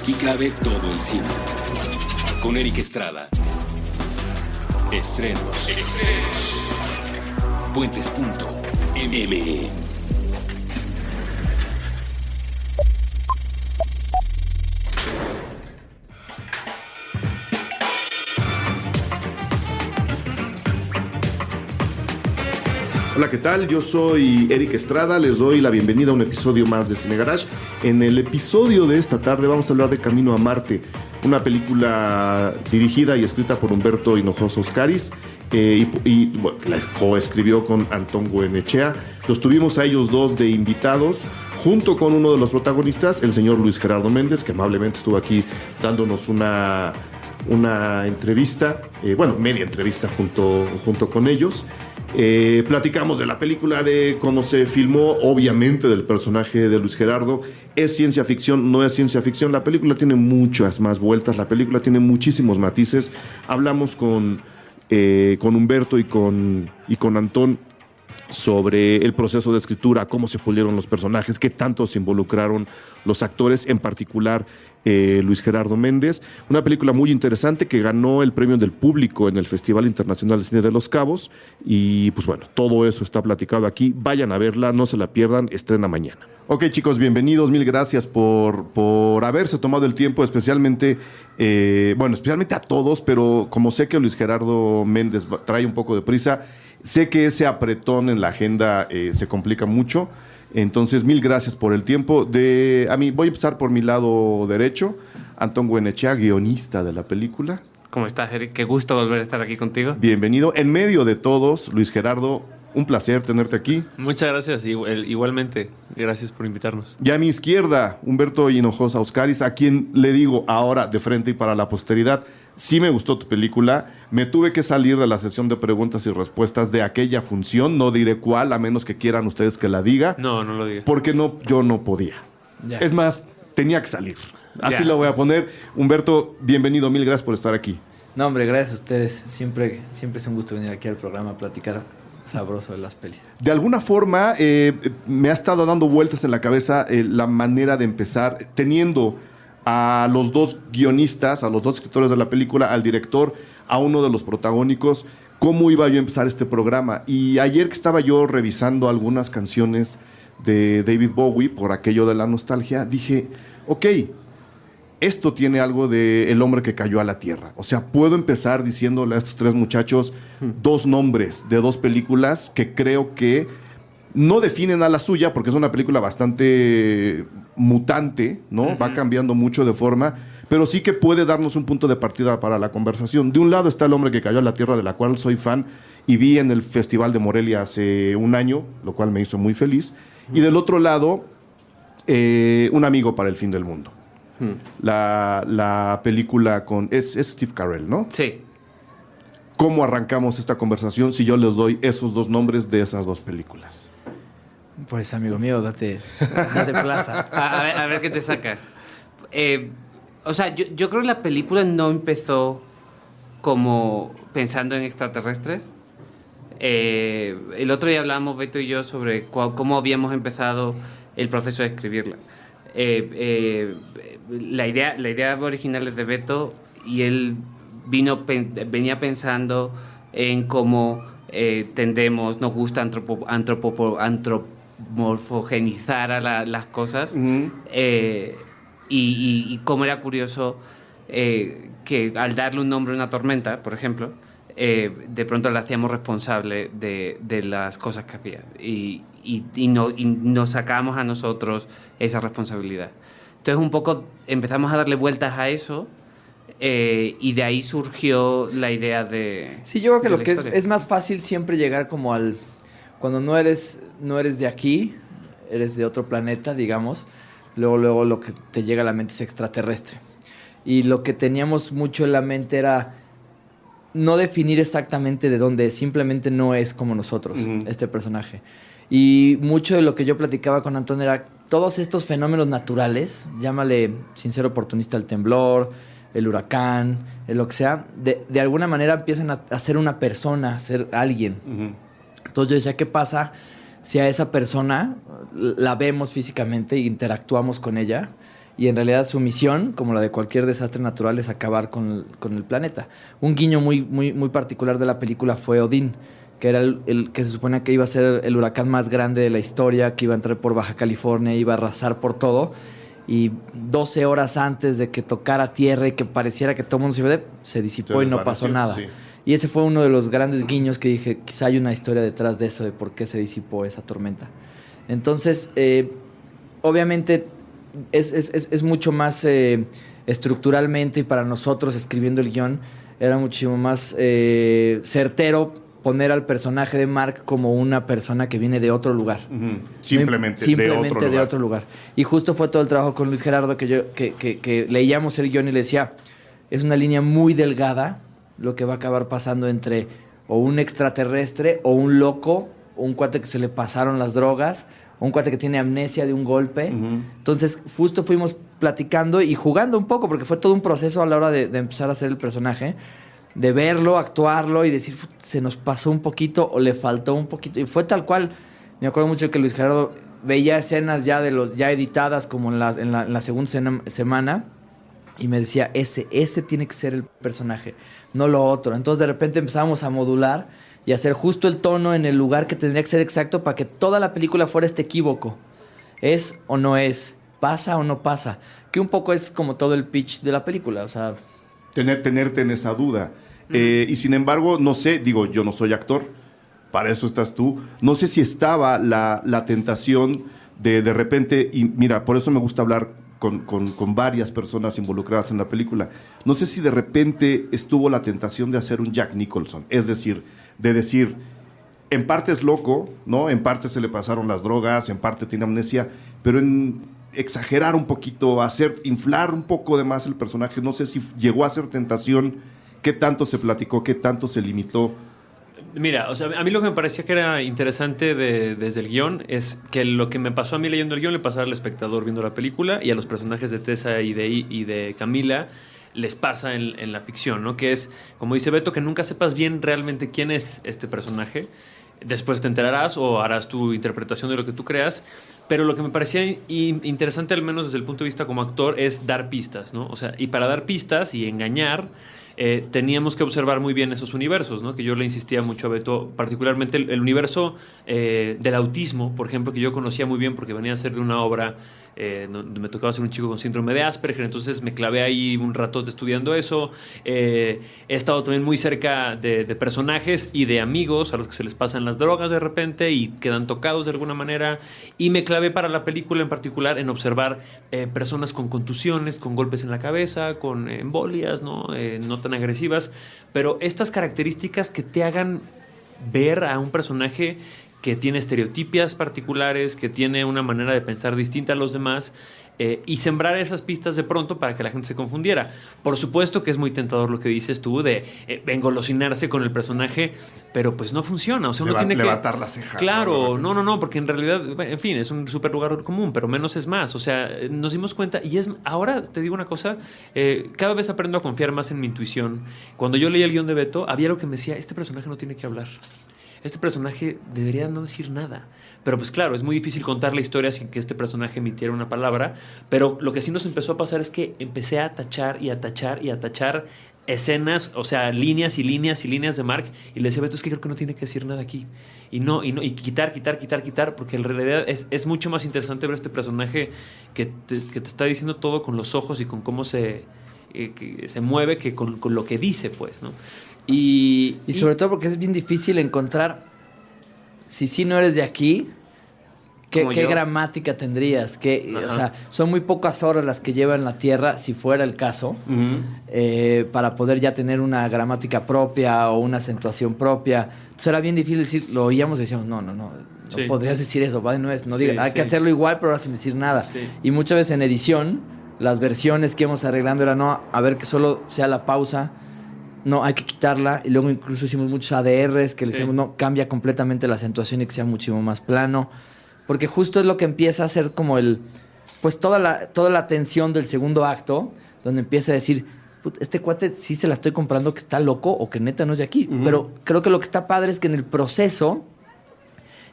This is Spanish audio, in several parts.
Aquí cabe todo el cine. Con Eric Estrada. Estrenos. Puentes.me. Hola, ¿qué tal? Yo soy Eric Estrada, les doy la bienvenida a un episodio más de Cine Garage. En el episodio de esta tarde vamos a hablar de Camino a Marte, una película dirigida y escrita por Humberto Hinojosa Oscaris bueno, la coescribió con Antón Goyenechea. Los tuvimos a ellos dos de invitados, junto con uno de los protagonistas, el señor Luis Gerardo Méndez, que amablemente estuvo aquí dándonos una entrevista, media entrevista junto con ellos. Platicamos de la película, de cómo se filmó, obviamente del personaje de Luis Gerardo. ¿Es ciencia ficción? ¿No es ciencia ficción? La película tiene muchas más vueltas, la película tiene muchísimos matices. Hablamos con Humberto y con Antón sobre el proceso de escritura, cómo se pulieron los personajes, qué tanto se involucraron los actores, en particular Luis Gerardo Méndez. Una película muy interesante que ganó el premio del público en el Festival Internacional de Cine de Los Cabos. Y pues bueno, todo eso está platicado aquí. Vayan a verla, no se la pierdan, estrena mañana. Ok, chicos, bienvenidos, mil gracias por haberse tomado el tiempo, especialmente a todos, pero como sé que Luis Gerardo Méndez trae un poco de prisa, sé que ese apretón en la agenda se complica mucho. Entonces, mil gracias por el tiempo. Voy a empezar por mi lado derecho. Antón Goyenechea, guionista de la película. ¿Cómo estás, Eric? Qué gusto volver a estar aquí contigo. Bienvenido. En medio de todos, Luis Gerardo, un placer tenerte aquí. Muchas gracias. Igualmente, gracias por invitarnos. Y a mi izquierda, Humberto Hinojosa Oscaris, a quien le digo ahora de frente y para la posteridad: sí me gustó tu película, me tuve que salir de la sesión de preguntas y respuestas de aquella función, no diré cuál, a menos que quieran ustedes que la diga. No lo diga. Porque yo no podía. Ya. Es más, tenía que salir. Así lo voy a poner. Humberto, bienvenido, mil gracias por estar aquí. No, hombre, gracias a ustedes. Siempre es un gusto venir aquí al programa a platicar sabroso de las pelis. De alguna forma, me ha estado dando vueltas en la cabeza la manera de empezar, teniendo a los dos guionistas, a los dos escritores de la película, al director, a uno de los protagónicos, cómo iba yo a empezar este programa. Y ayer que estaba yo revisando algunas canciones de David Bowie, por aquello de la nostalgia, dije, ok, esto tiene algo de El hombre que cayó a la tierra. O sea, puedo empezar diciéndole a estos tres muchachos dos nombres de dos películas que creo que no definen a la suya, porque es una película bastante mutante, ¿no? Uh-huh. Va cambiando mucho de forma, pero sí que puede darnos un punto de partida para la conversación. De un lado está El hombre que cayó a la tierra, de la cual soy fan y vi en el Festival de Morelia hace un año, lo cual me hizo muy feliz. Uh-huh. Y del otro lado, Un amigo para el fin del mundo. Uh-huh. La película es Steve Carell, ¿no? Sí. ¿Cómo arrancamos esta conversación si yo les doy esos dos nombres de esas dos películas? Pues, amigo mío, date plaza. A ver qué te sacas. Yo creo que la película no empezó como pensando en extraterrestres. El otro día hablábamos, Beto y yo, sobre cómo habíamos empezado el proceso de escribirla. La idea original es de Beto, y él venía pensando en cómo nos gusta antropomorfogenizar a las cosas. Uh-huh. Y cómo era curioso que al darle un nombre a una tormenta, por ejemplo, de pronto la hacíamos responsable de las cosas que hacía, y nos sacamos a nosotros esa responsabilidad. Entonces un poco empezamos a darle vueltas a eso, y de ahí surgió la idea de... Sí, yo creo que lo que es más fácil siempre llegar como al... Cuando no eres de aquí, eres de otro planeta, digamos, luego lo que te llega a la mente es extraterrestre. Y lo que teníamos mucho en la mente era no definir exactamente de dónde es, simplemente no es como nosotros, uh-huh, este personaje. Y mucho de lo que yo platicaba con Antón era todos estos fenómenos naturales, llámale sincero oportunista el temblor, el huracán, lo que sea, de alguna manera empiezan a ser una persona, a ser alguien. Uh-huh. Entonces yo decía, ¿qué pasa si a esa persona la vemos físicamente e interactuamos con ella y en realidad su misión, como la de cualquier desastre natural, es acabar con el planeta. Un guiño muy, muy, muy particular de la película fue Odín, que era el que se supone que iba a ser el huracán más grande de la historia, que iba a entrar por Baja California, iba a arrasar por todo, y 12 horas antes de que tocara tierra y que pareciera que todo el mundo se disipó y no pasó nada. Sí. Y ese fue uno de los grandes guiños que dije, quizá hay una historia detrás de eso, de por qué se disipó esa tormenta. Entonces, obviamente es mucho más estructuralmente, y para nosotros escribiendo el guión era muchísimo más certero poner al personaje de Mark como una persona que viene de otro lugar. Simplemente de otro lugar. Y justo fue todo el trabajo con Luis Gerardo que leíamos el guión y le decía, es una línea muy delgada lo que va a acabar pasando entre o un extraterrestre o un loco, o un cuate que se le pasaron las drogas, o un cuate que tiene amnesia de un golpe. Entonces justo fuimos platicando y jugando un poco, porque fue todo un proceso a la hora de empezar a hacer el personaje, de verlo, actuarlo y decir, se nos pasó un poquito o le faltó un poquito. Y fue tal cual. Me acuerdo mucho que Luis Gerardo veía escenas ya ya editadas como en la segunda semana y me decía, ese tiene que ser el personaje, no lo otro. Entonces de repente empezábamos a modular y hacer justo el tono en el lugar que tendría que ser exacto para que toda la película fuera este equívoco. ¿Es o no es? ¿Pasa o no pasa? Que un poco es como todo el pitch de la película, o sea... Tenerte en esa duda. Y sin embargo, no sé, digo, yo no soy actor, para eso estás tú. No sé si estaba la tentación de repente, y mira, por eso me gusta hablar con varias personas involucradas en la película. No sé si de repente estuvo la tentación de hacer un Jack Nicholson, es decir, en parte es loco, ¿no? En parte se le pasaron las drogas, en parte tiene amnesia, pero en exagerar un poquito, inflar un poco de más el personaje. No sé si llegó a ser tentación, qué tanto se platicó, qué tanto se limitó. Mira, o sea, a mí lo que me parecía que era interesante desde el guión es que lo que me pasó a mí leyendo el guión le pasaba al espectador viendo la película, y a los personajes de Tessa y de Camila les pasa en la ficción, ¿no? Que es, como dice Beto, que nunca sepas bien realmente quién es este personaje. Después te enterarás o harás tu interpretación de lo que tú creas. Pero lo que me parecía interesante, al menos desde el punto de vista como actor, es dar pistas, ¿no? O sea, y para dar pistas y engañar, teníamos que observar muy bien esos universos, ¿no? Que yo le insistía mucho a Beto, particularmente el universo del autismo, por ejemplo, que yo conocía muy bien porque venía a ser de una obra donde me tocaba ser un chico con síndrome de Asperger, entonces me clavé ahí un ratote estudiando eso. He estado también muy cerca de personajes y de amigos a los que se les pasan las drogas de repente y quedan tocados de alguna manera, y me clavé para la película en particular en observar personas con contusiones, con golpes en la cabeza, con embolias, ¿no? No tan agresivas, pero estas características que te hagan ver a un personaje que tiene estereotipias particulares, que tiene una manera de pensar distinta a los demás, y sembrar esas pistas de pronto para que la gente se confundiera. Por supuesto que es muy tentador lo que dices tú de engolosinarse con el personaje, pero pues no funciona. O sea, uno tiene que levantar la ceja. Claro, no, porque en realidad, en fin, es un súper lugar común, pero menos es más. O sea, nos dimos cuenta, y ahora te digo una cosa, cada vez aprendo a confiar más en mi intuición. Cuando yo leí el guión de Beto, había algo que me decía, este personaje no tiene que hablar. Este personaje debería no decir nada. Pero pues claro, es muy difícil contar la historia sin que este personaje emitiera una palabra. Pero lo que sí nos empezó a pasar es que empecé a tachar y a tachar y a tachar escenas, o sea, líneas y líneas y líneas de Mark. Y le decía, Beto, es que creo que no tiene que decir nada aquí. Y quitar, porque en realidad es mucho más interesante ver este personaje que te está diciendo todo con los ojos y con cómo se mueve que con lo que dice, pues, ¿no? Y sobre todo porque es bien difícil encontrar, si no eres de aquí, ¿qué gramática tendrías? O sea, son muy pocas horas las que lleva en la Tierra, si fuera el caso, para poder ya tener una gramática propia o una acentuación propia. Entonces era bien difícil decir, lo oíamos y decíamos, no sí. Podrías decir eso, ¿vale? Hay que hacerlo igual, pero ahora sin decir nada. Sí. Y muchas veces en edición, las versiones que íbamos arreglando era a ver que solo sea la pausa. No, hay que quitarla. Y luego incluso hicimos muchos ADRs que le decimos, no, cambia completamente la acentuación y que sea muchísimo más plano. Porque justo es lo que empieza a ser como pues toda la tensión del segundo acto, donde empieza a decir, este cuate sí se la estoy comprando que está loco o que neta no es de aquí. Pero creo que lo que está padre es que en el proceso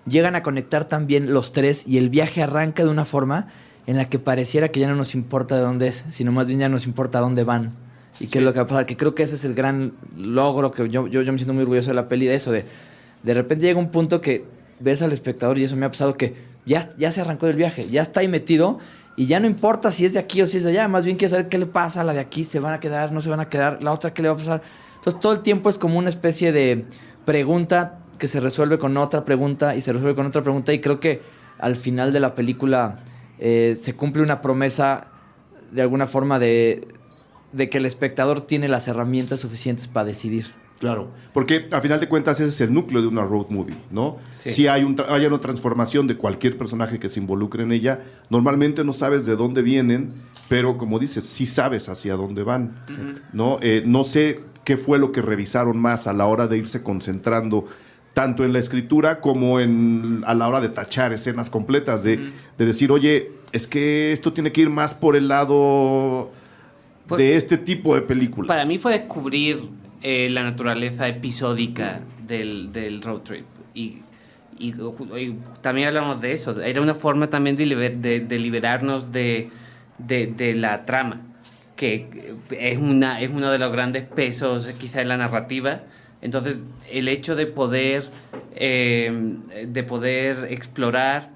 llegan a conectar también los tres y el viaje arranca de una forma en la que pareciera que ya no nos importa de dónde es, sino más bien ya nos importa a dónde van. Y qué es lo que va a pasar. Que creo que ese es el gran logro que yo me siento muy orgulloso de la peli, de eso, de repente llega un punto que ves al espectador, y eso me ha pasado, que ya se arrancó del viaje, ya está ahí metido, y ya no importa si es de aquí o si es de allá, más bien quiere saber qué le pasa a la de aquí, se van a quedar, no se van a quedar, la otra qué le va a pasar. Entonces todo el tiempo es como una especie de pregunta que se resuelve con otra pregunta y se resuelve con otra pregunta, y creo que al final de la película se cumple una promesa de alguna forma de que el espectador tiene las herramientas suficientes para decidir. Claro, porque a final de cuentas ese es el núcleo de una road movie, ¿no? Sí. Si hay una transformación de cualquier personaje que se involucre en ella, normalmente no sabes de dónde vienen, pero como dices, sí sabes hacia dónde van, ¿no? No sé qué fue lo que revisaron más a la hora de irse concentrando tanto en la escritura como a la hora de tachar escenas completas, de decir, oye, es que esto tiene que ir más por el lado de este tipo de películas. Para mí fue descubrir la naturaleza episódica del road trip. Y también hablamos de eso. Era una forma también de liberarnos de la trama, que es uno de los grandes pesos quizá en la narrativa. Entonces, el hecho de poder explorar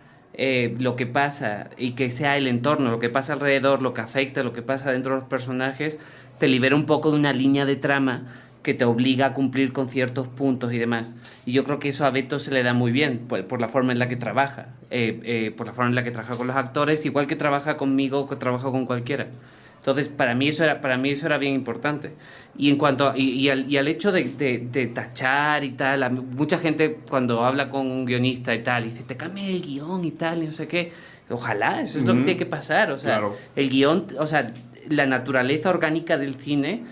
lo que pasa y que sea el entorno, lo que pasa alrededor, lo que afecta, lo que pasa dentro de los personajes, te libera un poco de una línea de trama que te obliga a cumplir con ciertos puntos y demás. Y yo creo que eso a Beto se le da muy bien por la forma en la que trabaja, por la forma en la que trabaja con los actores, igual que trabaja conmigo o que trabaja con cualquiera. Entonces, para mí eso era bien importante. Y en cuanto al hecho de tachar y tal, mucha gente cuando habla con un guionista y tal, dice, te cambia el guión y tal, y no sé qué. Ojalá, eso es lo que tiene que pasar. O sea, claro. El guión, o sea, la naturaleza orgánica del cine,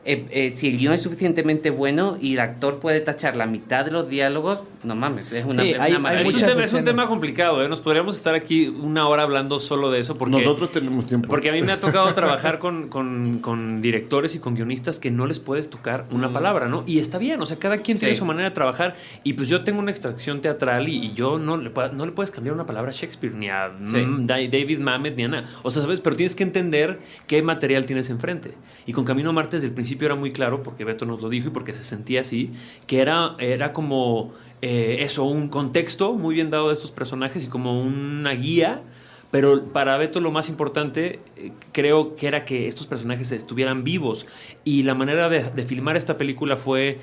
si el guión es suficientemente bueno y el actor puede tachar la mitad de los diálogos, no mames, es una maravilla. Es un tema complicado, ¿eh? Nos podríamos estar aquí una hora hablando solo de eso. Porque, nosotros tenemos tiempo. Porque a mí me ha tocado trabajar con directores y con guionistas que no les puedes tocar una palabra, ¿no? Y está bien, o sea, cada quien tiene su manera de trabajar. Y pues yo tengo una extracción teatral y yo no le puedes cambiar una palabra a Shakespeare, ni a David Mamet, ni a nada. O sea, ¿sabes? Pero tienes que entender qué material tienes enfrente. Y con Camino a Marte desde el principio era muy claro, porque Beto nos lo dijo y porque se sentía así, que era como un contexto muy bien dado de estos personajes y como una guía. Pero para Beto lo más importante creo que era que estos personajes estuvieran vivos. Y la manera de filmar esta película fue...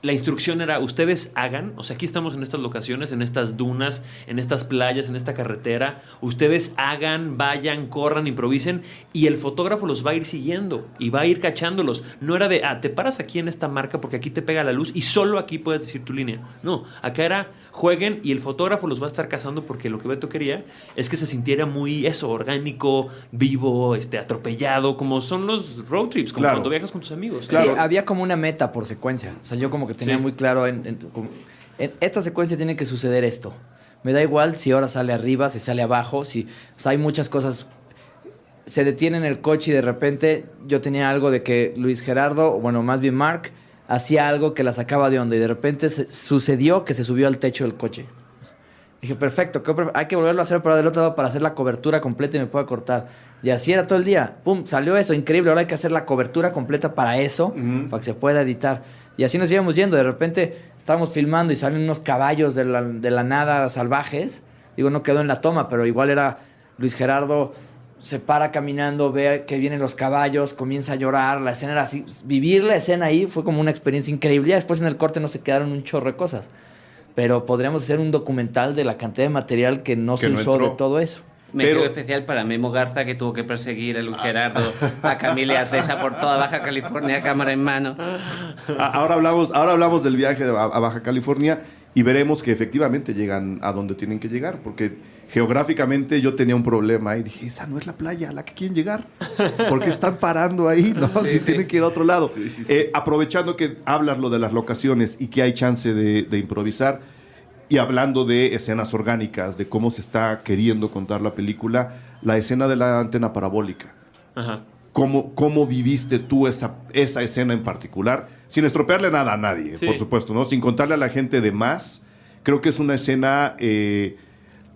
la instrucción era, ustedes hagan, o sea, aquí estamos en estas locaciones, en estas dunas, en estas playas, en esta carretera, ustedes hagan, vayan, corran, improvisen, y el fotógrafo los va a ir siguiendo y va a ir cachándolos. No era de, te paras aquí en esta marca porque aquí te pega la luz y solo aquí puedes decir tu línea. No, acá era, jueguen y el fotógrafo los va a estar cazando, porque lo que Beto quería es que se sintiera muy orgánico, vivo, atropellado, como son los road trips, como cuando viajas con tus amigos. Claro. Sí, había como una meta por secuencia. O sea, yo como que tenía muy claro en esta secuencia tiene que suceder esto. Me da igual si ahora sale arriba, si sale abajo, o sea, hay muchas cosas. Se detiene en el coche y de repente yo tenía algo de que Luis Gerardo, o bueno, más bien Mark, hacía algo que la sacaba de onda y de repente sucedió que se subió al techo del coche. Dije, perfecto, hay que volverlo a hacer pero del otro lado para hacer la cobertura completa y me pueda cortar. Y así era todo el día. ¡Pum! Salió eso, increíble. Ahora hay que hacer la cobertura completa para eso, para que se pueda editar. Y así nos íbamos yendo. De repente estábamos filmando y salen unos caballos de la nada salvajes. Digo, no quedó en la toma, pero igual era Luis Gerardo, se para caminando, ve que vienen los caballos, comienza a llorar. La escena era así. Vivir la escena ahí fue como una experiencia increíble. Ya después en el corte no se quedaron un chorro de cosas. Pero podríamos hacer un documental de la cantidad de material que no se usó de todo eso. Me quedó especial para Memo Garza, que tuvo que perseguir a Luis Gerardo, a Camila y a Tessa por toda Baja California, cámara en mano. Ahora hablamos del viaje a Baja California y veremos que efectivamente llegan a donde tienen que llegar, porque geográficamente yo tenía un problema y dije, esa no es la playa a la que quieren llegar, porque están parando ahí, ¿no? Si tienen que ir a otro lado. Aprovechando que hablas lo de las locaciones y que hay chance de improvisar, y hablando de escenas orgánicas, de cómo se está queriendo contar la película, la escena de la antena parabólica. Ajá. ¿Cómo viviste tú esa escena en particular? Sin estropearle nada a nadie, por supuesto, ¿no? Sin contarle a la gente de más. Creo que es una escena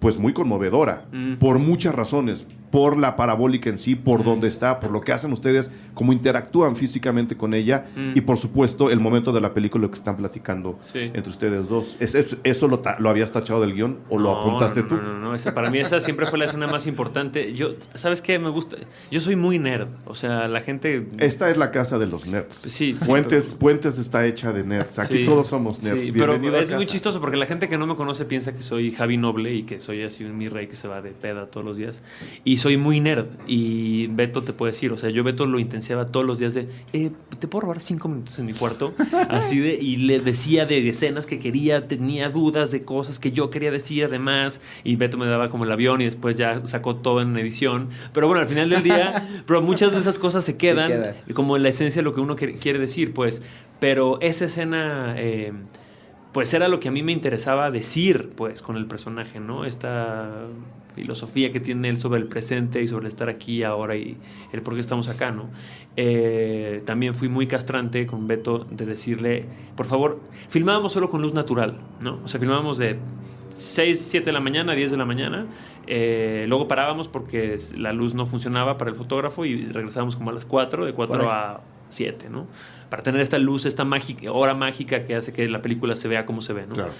pues muy conmovedora, por muchas razones, por la parabólica en sí, por dónde está, por lo que hacen ustedes, cómo interactúan físicamente con ella y por supuesto el momento de la película, lo que están platicando entre ustedes dos. ¿Eso lo habías tachado del guión o lo apuntaste tú? No, para mí esa siempre fue la escena más importante. ¿Sabes qué? Me gusta. Yo soy muy nerd, o sea, la gente... Esta es la casa de los nerds. Sí. Puentes está hecha de nerds. Aquí todos somos nerds. Sí, pero es muy chistoso porque la gente que no me conoce piensa que soy Javi Noble y que soy así un mi rey que se va de peda todos los días. Y soy muy nerd. Y Beto te puede decir, o sea, yo Beto lo intensiaba todos los días de, ¿te puedo robar 5 minutos en mi cuarto? Así de, y le decía de escenas que quería, tenía dudas de cosas que yo quería decir además. Y Beto me daba como el avión y después ya sacó todo en edición. Pero bueno, al final del día, pero muchas de esas cosas se quedan como en la esencia de lo que uno quiere decir, pues. Pero esa escena... pues era lo que a mí me interesaba decir, pues, con el personaje, ¿no? Esta filosofía que tiene él sobre el presente y sobre estar aquí, ahora y el por qué estamos acá, ¿no? También fui muy castrante con Beto de decirle, por favor, filmábamos solo con luz natural, ¿no? O sea, filmábamos de 6, 7 de la mañana, 10 de la mañana, luego parábamos porque la luz no funcionaba para el fotógrafo y regresábamos como a las 4, de 4 a 7, ¿no? Para tener esta luz, esta hora mágica que hace que la película se vea como se ve, ¿no? Claro.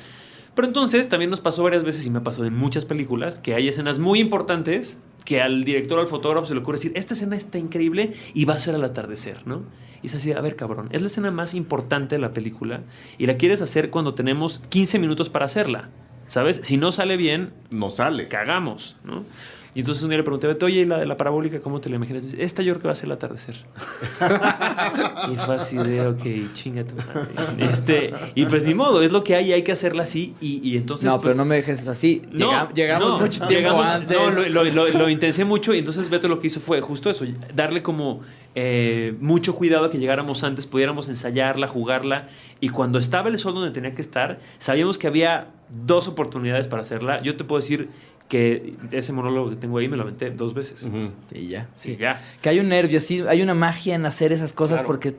Pero entonces también nos pasó varias veces, y me ha pasado en muchas películas, que hay escenas muy importantes que al director o al fotógrafo se le ocurre decir, esta escena está increíble y va a ser al atardecer, ¿no? Y es así, a ver, cabrón, es la escena más importante de la película y la quieres hacer cuando tenemos 15 minutos para hacerla, ¿sabes? Si no sale bien, no sale. Cagamos, ¿no? Y entonces un día le pregunté, oye, ¿y la de la parabólica cómo te la imaginas? Me dice, esta yo creo que va a ser el atardecer. Y fue así de, ok, chinga tu madre. Y pues ni modo, es lo que hay que hacerla así. Y entonces... No, pues, pero no me dejes así. Llegamos mucho tiempo antes. No, lo intensé mucho y entonces Beto lo que hizo fue justo eso, darle como mucho cuidado a que llegáramos antes, pudiéramos ensayarla, jugarla. Y cuando estaba el sol donde tenía que estar, sabíamos que había 2 oportunidades para hacerla. Yo te puedo decir que ese monólogo que tengo ahí me lo aventé 2 veces. Sí, ya. Sí, ya. Que hay un nervio, sí, hay una magia en hacer esas cosas porque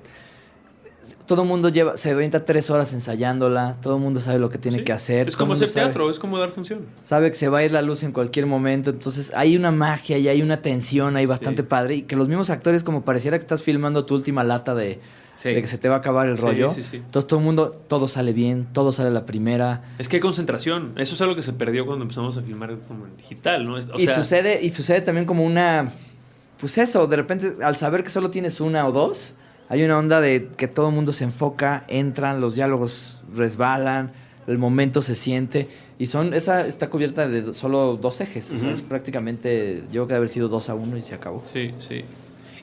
todo el mundo se avienta 3 horas ensayándola, todo el mundo sabe lo que tiene que hacer. Es como hacer teatro, es como dar función. Sabe que se va a ir la luz en cualquier momento, entonces hay una magia y hay una tensión ahí bastante padre y que los mismos actores como pareciera que estás filmando tu última lata de que se te va a acabar el rollo. Entonces todo el mundo, todo sale bien, todo sale a la primera. Es que hay concentración. Eso es algo que se perdió cuando empezamos a filmar como en digital, ¿no? Sucede también como una... Pues eso, de repente al saber que solo tienes 1 o 2, hay una onda de que todo el mundo se enfoca, entran, los diálogos resbalan, el momento se siente. Y esa está cubierta de solo 2 ejes. O sea, es prácticamente, yo creo que debe haber sido 2-1 y se acabó. Sí, sí.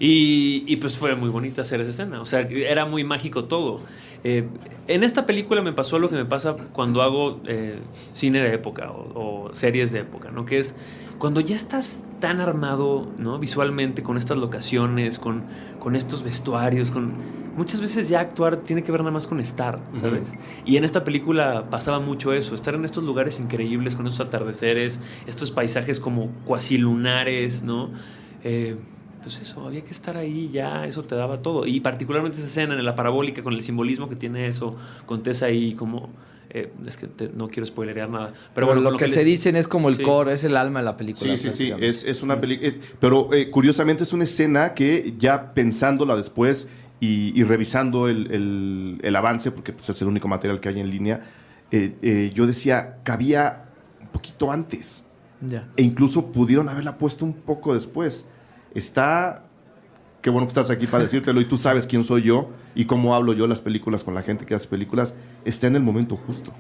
Y pues fue muy bonito hacer esa escena. O sea, era muy mágico todo. En esta película me pasó lo que me pasa cuando hago cine de época o series de época, ¿no? Que es cuando ya estás tan armado, ¿no? Visualmente, con estas locaciones, con estos vestuarios, muchas veces ya actuar tiene que ver nada más con estar, ¿sabes? Y en esta película pasaba mucho eso, estar en estos lugares increíbles, con estos atardeceres, estos paisajes como cuasi lunares, ¿no? Pues eso, había que estar ahí ya, eso te daba todo. Y particularmente esa escena en la parabólica con el simbolismo que tiene eso, con Tessa ahí como... es que no quiero spoilerear nada. Pero bueno, lo que se dicen es como el core, es el alma de la película. Sí. Es una película... Pero curiosamente es una escena que ya pensándola después y revisando el avance, porque pues, es el único material que hay en línea, yo decía, cabía un poquito antes. Ya. E incluso pudieron haberla puesto un poco después. Qué bueno que estás aquí para decírtelo y tú sabes quién soy yo y cómo hablo yo las películas con la gente que hace películas. Está en el momento justo.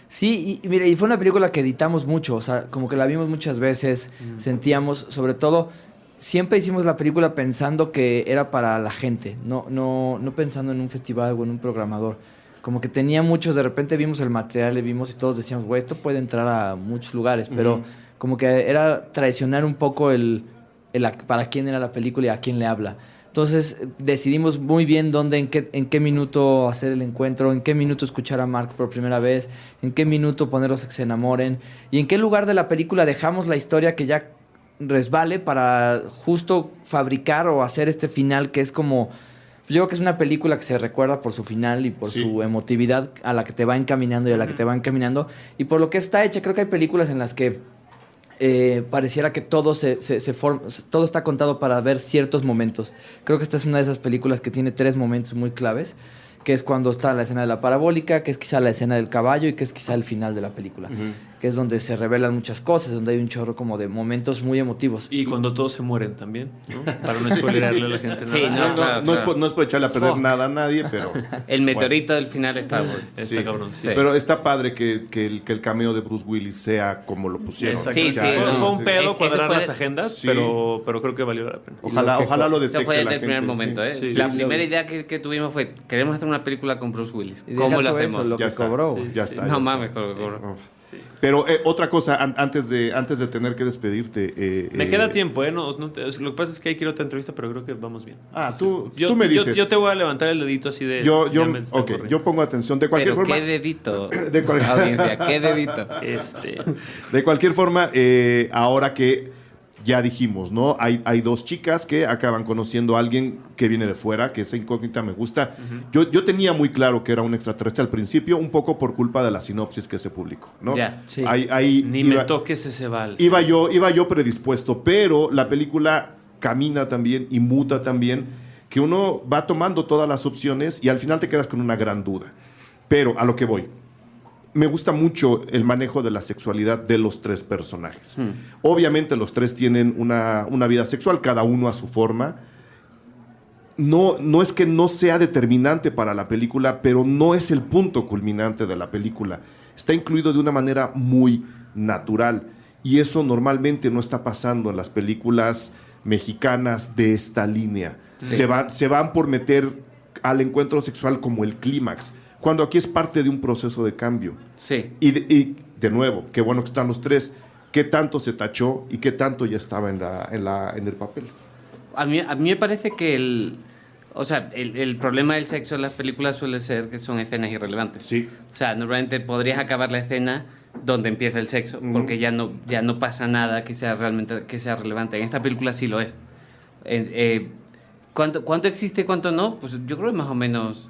Sí, y mira, y fue una película que editamos mucho, o sea, como que la vimos muchas veces, sentíamos, sobre todo, siempre hicimos la película pensando que era para la gente, no pensando en un festival o en un programador. Como que tenía muchos, de repente vimos el material, le vimos y todos decíamos, güey, esto puede entrar a muchos lugares, pero como que era traicionar un poco para quién era la película y a quién le habla. Entonces decidimos muy bien en qué minuto hacer el encuentro, en qué minuto escuchar a Mark por primera vez, en qué minuto ponerlos a que se enamoren y en qué lugar de la película dejamos la historia que ya resbale para justo fabricar o hacer este final que es como... Yo creo que es una película que se recuerda por su final y por su emotividad a la que te va encaminando y a la que te va encaminando y por lo que está hecha. Creo que hay películas en las que pareciera que todo todo está contado para ver ciertos momentos. Creo que esta es una de esas películas que tiene 3 momentos muy claves, que es cuando está la escena de la parabólica, que es quizá la escena del caballo y que es quizá el final de la película. Que es donde se revelan muchas cosas, donde hay un chorro como de momentos muy emotivos. Y cuando todos se mueren también, ¿no? Para no spoilerarle a la gente Sí, nada. No es por echarle a perder nada a nadie, pero... El meteorito del final está bueno. Está cabrón. Sí. Pero está padre que el cameo de Bruce Willis sea como lo pusieron. Exacto. Sí, O sea, sí, Fue, no. fue un pedo Eso cuadrar fue- las agendas, Sí. pero creo que valió la pena. Ojalá lo Eso detecte fue la desde el primer gente, momento, sí. ¿eh? Sí, La sí, primera idea que tuvimos fue, queremos hacer una película con Bruce Willis. Y ¿Cómo deja lo todo hacemos? eso, lo Ya que está. cobró. Sí. Ya está. No ya mames, está. con lo que cobró. Oh. Pero otra cosa, antes de tener que despedirte... Me queda tiempo, ¿eh? Lo que pasa es que hay que ir a otra entrevista, pero creo que vamos bien. Ah, Entonces, tú me dices. Yo te voy a levantar el dedito así de... ya me está corriendo. yo pongo atención. De cualquier Pero forma... qué dedito, De cual- audiencia, qué dedito. De cualquier forma, ahora que ya dijimos, ¿no? Hay 2 chicas que acaban conociendo a alguien que viene de fuera, que esa incógnita me gusta. Yo tenía muy claro que era un extraterrestre al principio, un poco por culpa de la sinopsis que se publicó, ¿no? Ya, sí. Ahí Ni me toques ese vals. iba yo predispuesto, pero la película camina también y muta también, que uno va tomando todas las opciones y al final te quedas con una gran duda. Pero a lo que voy, me gusta mucho el manejo de la sexualidad de los 3 personajes. Obviamente los 3 tienen una vida sexual, cada uno a su forma. No es que no sea determinante para la película, pero no es el punto culminante de la película. Está incluido de una manera muy natural. Y eso normalmente no está pasando en las películas mexicanas de esta línea. Sí. Se van por meter al encuentro sexual como el clímax, cuando aquí es parte de un proceso de cambio. Sí. Y de nuevo, qué bueno que están los 3. ¿Qué tanto se tachó y qué tanto ya estaba en el papel? A mí me parece que el problema del sexo en las películas suele ser que son escenas irrelevantes. Sí. O sea, normalmente podrías acabar la escena donde empieza el sexo, porque ya no pasa nada que sea relevante. En esta película sí lo es. ¿Cuánto existe, cuánto no? Pues yo creo que más o menos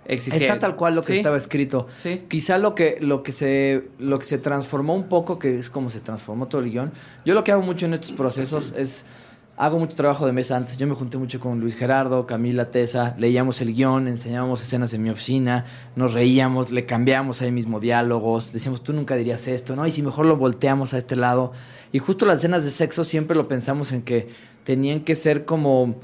existía. Está tal cual lo que ¿Sí? estaba escrito. Sí. Quizá lo que se transformó un poco, que es como se transformó todo el guión. Yo lo que hago mucho en estos procesos es... Hago mucho trabajo de mesa antes. Yo me junté mucho con Luis Gerardo, Camila, Tessa. Leíamos el guión, enseñábamos escenas en mi oficina, nos reíamos, le cambiamos ahí mismo diálogos. Decíamos, tú nunca dirías esto, ¿no? Y si mejor lo volteamos a este lado. Y justo las escenas de sexo siempre lo pensamos en que tenían que ser como...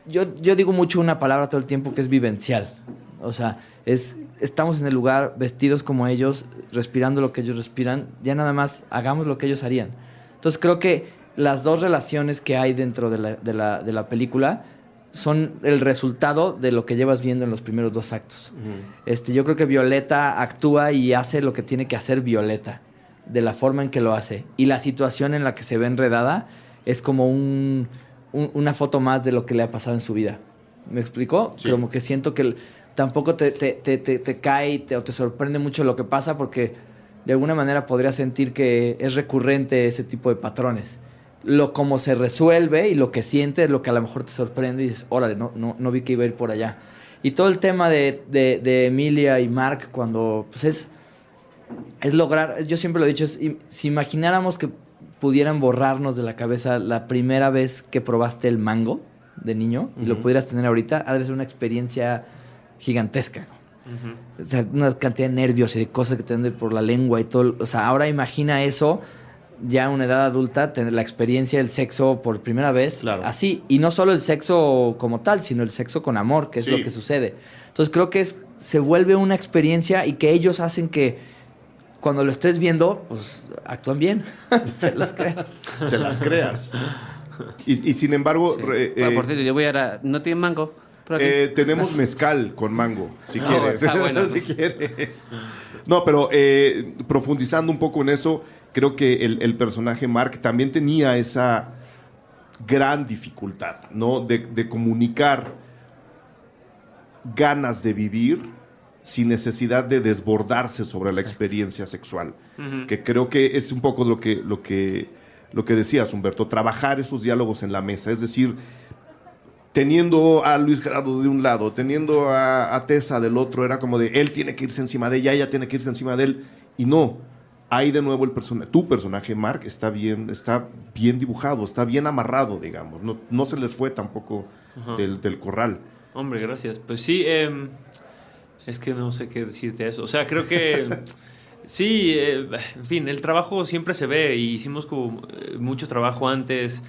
Yo digo mucho una palabra todo el tiempo que es vivencial. O sea, estamos en el lugar vestidos como ellos, respirando lo que ellos respiran. Ya nada más hagamos lo que ellos harían. Entonces creo que las 2 relaciones que hay dentro de la película son el resultado de lo que llevas viendo en los primeros 2 actos. Yo creo que Violeta actúa y hace lo que tiene que hacer Violeta, de la forma en que lo hace. Y la situación en la que se ve enredada es como una foto más de lo que le ha pasado en su vida. ¿Me explicó? Sí. Como que siento que tampoco te cae o te sorprende mucho lo que pasa, porque de alguna manera podría sentir que es recurrente ese tipo de patrones. Cómo se resuelve y lo que sientes es lo que a lo mejor te sorprende y dices, órale, no vi que iba a ir por allá. Y todo el tema de Emilia y Mark, cuando pues es lograr, yo siempre lo he dicho, si imagináramos que pudieran borrarnos de la cabeza la primera vez que probaste el mango de niño y lo pudieras tener ahorita, ha de ser una experiencia gigantesca. O sea, una cantidad de nervios y de cosas que te dan por la lengua y todo. O sea, ahora imagina eso ya a una edad adulta, tener la experiencia del sexo por primera vez, Claro. así. Y no solo el sexo como tal, sino el sexo con amor, que es Sí. lo que sucede. Entonces creo que se vuelve una experiencia y que ellos hacen que cuando lo estés viendo, pues actúan bien. Se las creas. Se las creas. Y sin embargo, Sí. Por cierto, yo voy a... ¿No tienen mango? Por aquí. tenemos mezcal con mango, si No, quieres. está bueno. Si quieres. No, pero profundizando un poco en eso, creo que el personaje Mark también tenía esa gran dificultad, ¿no? De comunicar ganas de vivir sin necesidad de desbordarse sobre la experiencia sexual. Que creo que es un poco lo que decías, Humberto, trabajar esos diálogos en la mesa, es decir, teniendo a Luis Gerardo de un lado, teniendo a Tessa del otro, era como de él tiene que irse encima de ella tiene que irse encima de él, y no. ahí de nuevo tu personaje, Mark, está bien dibujado, está bien amarrado, digamos. No se les fue tampoco del corral. Hombre, gracias. Pues sí, es que no sé qué decirte a eso. O sea, creo que sí, en fin, el trabajo siempre se ve y hicimos como mucho trabajo antes.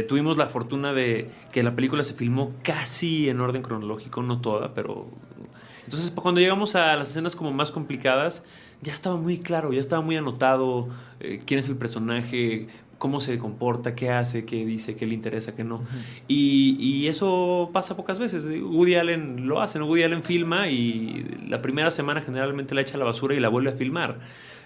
Tuvimos la fortuna de que la película se filmó casi en orden cronológico, no toda, pero... Entonces, cuando llegamos a las escenas como más complicadas, ya estaba muy claro, ya estaba muy anotado quién es el personaje, cómo se comporta, qué hace, qué dice, qué le interesa, qué no. Y eso pasa pocas veces. Woody Allen lo hace, ¿no? Woody Allen filma y la primera semana generalmente la echa a la basura y la vuelve a filmar.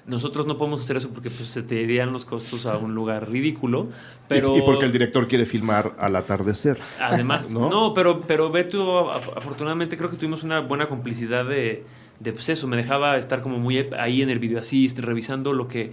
Nosotros no podemos hacer eso porque pues, se te irían los costos a un lugar ridículo. Pero... Y porque el director quiere filmar al atardecer. Además, ¿no? Pero Beto, afortunadamente creo que tuvimos una buena complicidad de pues eso, me dejaba estar como muy ahí en el video assist, revisando lo que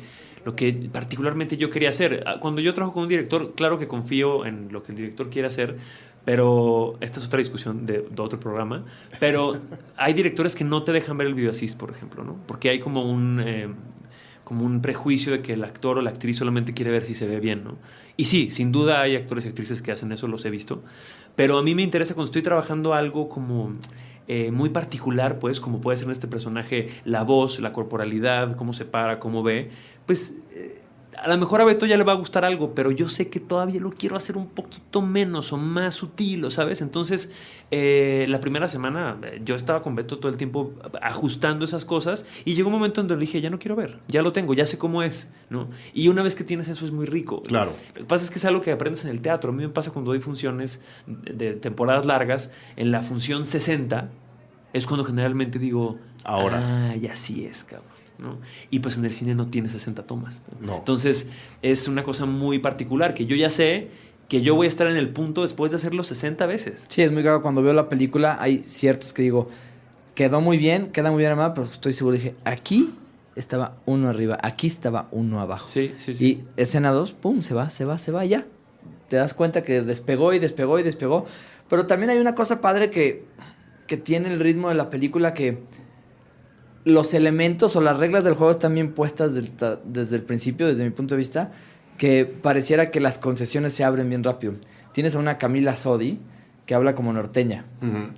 particularmente yo quería hacer. Cuando yo trabajo con un director, claro que confío en lo que el director quiere hacer, pero esta es otra discusión de otro programa, pero hay directores que no te dejan ver el video assist, por ejemplo, ¿no? Porque hay como un prejuicio de que el actor o la actriz solamente quiere ver si se ve bien, ¿no? Y sí, sin duda hay actores y actrices que hacen eso, los he visto, pero a mí me interesa cuando estoy trabajando algo como... muy particular, pues, como puede ser en este personaje, la voz, la corporalidad, cómo se para, cómo ve, pues a lo mejor a Beto ya le va a gustar algo, pero yo sé que todavía lo quiero hacer un poquito menos o más sutil, ¿sabes? Entonces, la primera semana yo estaba con Beto todo el tiempo ajustando esas cosas y llegó un momento donde le dije, ya no quiero ver, ya lo tengo, ya sé cómo es, ¿no? Y una vez que tienes eso es muy rico. Claro. Lo que pasa es que es algo que aprendes en el teatro. A mí me pasa cuando doy funciones de temporadas largas, en la función 60 es cuando generalmente digo, ahora. Ya sí es, cabrón. ¿No? Y pues en el cine no tiene 60 tomas. No. Entonces es una cosa muy particular que yo ya sé que yo voy a estar en el punto después de hacerlo 60 veces. Sí, es muy claro. Cuando veo la película hay ciertos que digo, queda muy bien armada, pero estoy seguro, dije, aquí estaba uno arriba, aquí estaba uno abajo. Sí. Y escena 2, pum, se va, ya. Te das cuenta que despegó. Pero también hay una cosa padre que tiene el ritmo de la película, que los elementos o las reglas del juego están bien puestas desde el principio, desde mi punto de vista, que pareciera que las concesiones se abren bien rápido. Tienes a una Camila Sodi que habla como norteña.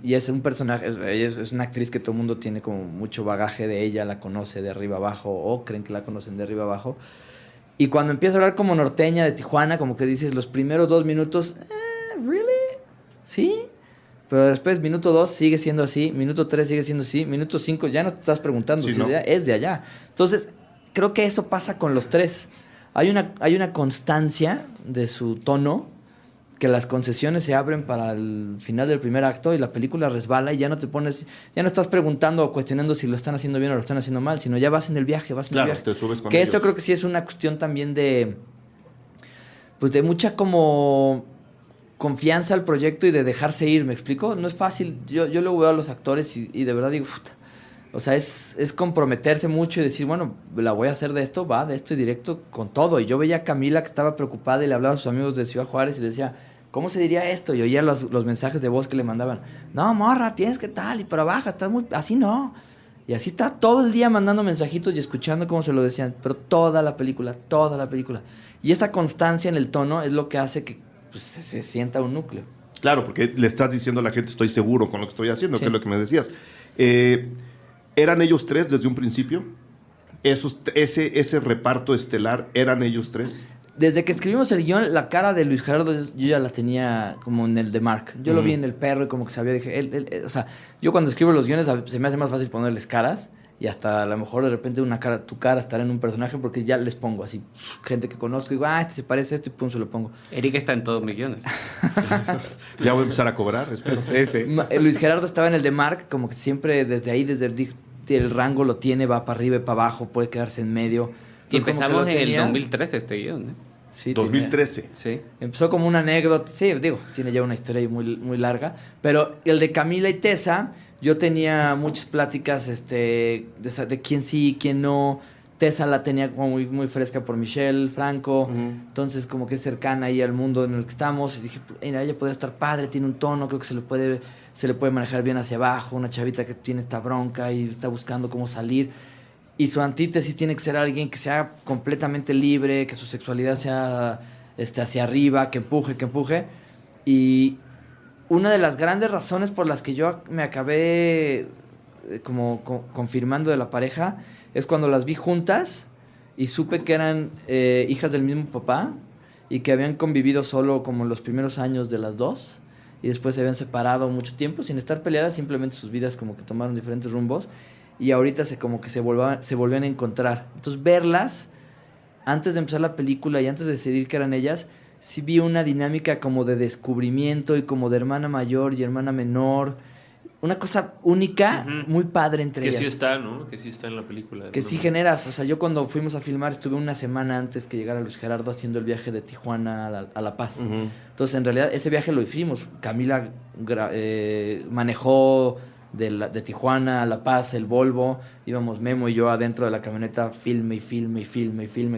Y es un personaje, es una actriz que todo el mundo tiene como mucho bagaje de ella, la conoce de arriba abajo o creen que la conocen de arriba abajo. Y cuando empieza a hablar como norteña de Tijuana, como que dices los primeros 2 minutos, ¿really? ¿Sí? Pero después, minuto 2 sigue siendo así, minuto 3 sigue siendo así, minuto 5 ya no te estás preguntando Sí, si ¿no? es de allá. Entonces, creo que eso pasa con los 3. Hay una constancia de su tono, que las concesiones se abren para el final del primer acto y la película resbala y ya no estás preguntando o cuestionando si lo están haciendo bien o lo están haciendo mal, sino ya vas en el viaje, Claro, te subes con que ellos. eso creo que sí es una cuestión también de mucha como confianza al proyecto y de dejarse ir, ¿me explico? No es fácil. Yo luego veo a los actores y de verdad digo, puta. O sea, es comprometerse mucho y decir, bueno, la voy a hacer de esto y directo con todo. Y yo veía a Camila que estaba preocupada y le hablaba a sus amigos de Ciudad Juárez y le decía, ¿cómo se diría esto? Y oía los mensajes de voz que le mandaban. No, morra, tienes que tal, y para abajo, estás muy... Así no. Y así está todo el día mandando mensajitos y escuchando cómo se lo decían. Pero toda la película. Y esa constancia en el tono es lo que hace que pues, se sienta un núcleo. Claro, porque le estás diciendo a la gente, estoy seguro con lo que estoy haciendo, Sí. que es lo que me decías. ¿Eran ellos 3 desde un principio? Ese reparto estelar, ¿eran ellos 3? Desde que escribimos el guión, la cara de Luis Gerardo yo ya la tenía como en el de Mark. Yo lo vi en El Perro y como que sabía, dije, él, o sea, yo cuando escribo los guiones se me hace más fácil ponerles caras y hasta a lo mejor de repente tu cara estará en un personaje porque ya les pongo así, gente que conozco y digo, este se parece a esto y pum, se lo pongo. Eric está en todos mis guiones. Ya voy a empezar a cobrar, espero. Sí. Luis Gerardo estaba en el de Mark, como que siempre desde ahí, el rango lo tiene, va para arriba y para abajo, puede quedarse en medio. Y Entonces, como que empezamos lo en el tenía. 2013 este guión, ¿eh? Sí, 2013. Sí. empezó como una anécdota, sí, digo, tiene ya una historia ahí muy, muy larga, pero el de Camila y Tessa, yo tenía muchas pláticas de quién sí, quién no. Tessa la tenía como muy, muy fresca por Michelle Franco, entonces como que es cercana ahí al mundo en el que estamos, y dije, mira, ella podría estar padre, tiene un tono, creo que se le puede manejar bien hacia abajo, una chavita que tiene esta bronca y está buscando cómo salir. y su antítesis tiene que ser alguien que sea completamente libre, que su sexualidad sea hacia arriba, que empuje. Y una de las grandes razones por las que yo me acabé como confirmando de la pareja es cuando las vi juntas y supe que eran hijas del mismo papá y que habían convivido solo como los primeros años de las dos y después se habían separado mucho tiempo sin estar peleadas, simplemente sus vidas como que tomaron diferentes rumbos y ahorita se volvían a encontrar. Entonces verlas antes de empezar la película y antes de decidir que eran ellas, sí vi una dinámica como de descubrimiento y como de hermana mayor y hermana menor. Una cosa única, muy padre entre ellas. Que sí está, ¿no? Que sí está en la película. Que sí generas. O sea, yo cuando fuimos a filmar estuve una semana antes que llegara Luis Gerardo haciendo el viaje de Tijuana a La Paz. Entonces, en realidad, ese viaje lo hicimos. Camila manejó de Tijuana a La Paz el Volvo. Íbamos Memo y yo adentro de la camioneta, filme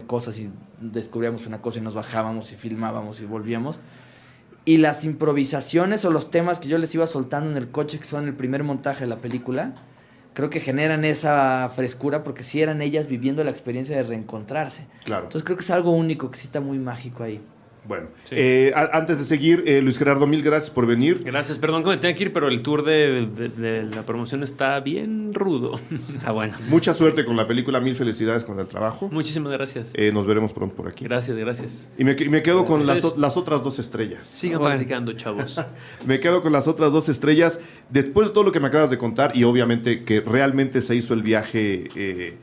cosas y descubríamos una cosa y nos bajábamos y filmábamos y volvíamos. Y las improvisaciones o los temas que yo les iba soltando en el coche, que son el primer montaje de la película, creo que generan esa frescura porque sí eran ellas viviendo la experiencia de reencontrarse. Claro. Entonces creo que es algo único, que sí está muy mágico ahí. Bueno, Sí. Antes de seguir, Luis Gerardo, mil gracias por venir. Gracias, perdón que me tenga que ir, pero el tour de la promoción está bien rudo. Está bueno. Mucha suerte con la película, mil felicidades con el trabajo. Muchísimas gracias. Nos veremos pronto por aquí. Gracias. Y me quedo con Ustedes- las otras 2 estrellas. Sigan Bueno. platicando, chavos. Me quedo con las otras 2 estrellas. Después de todo lo que me acabas de contar, y obviamente que realmente se hizo el viaje,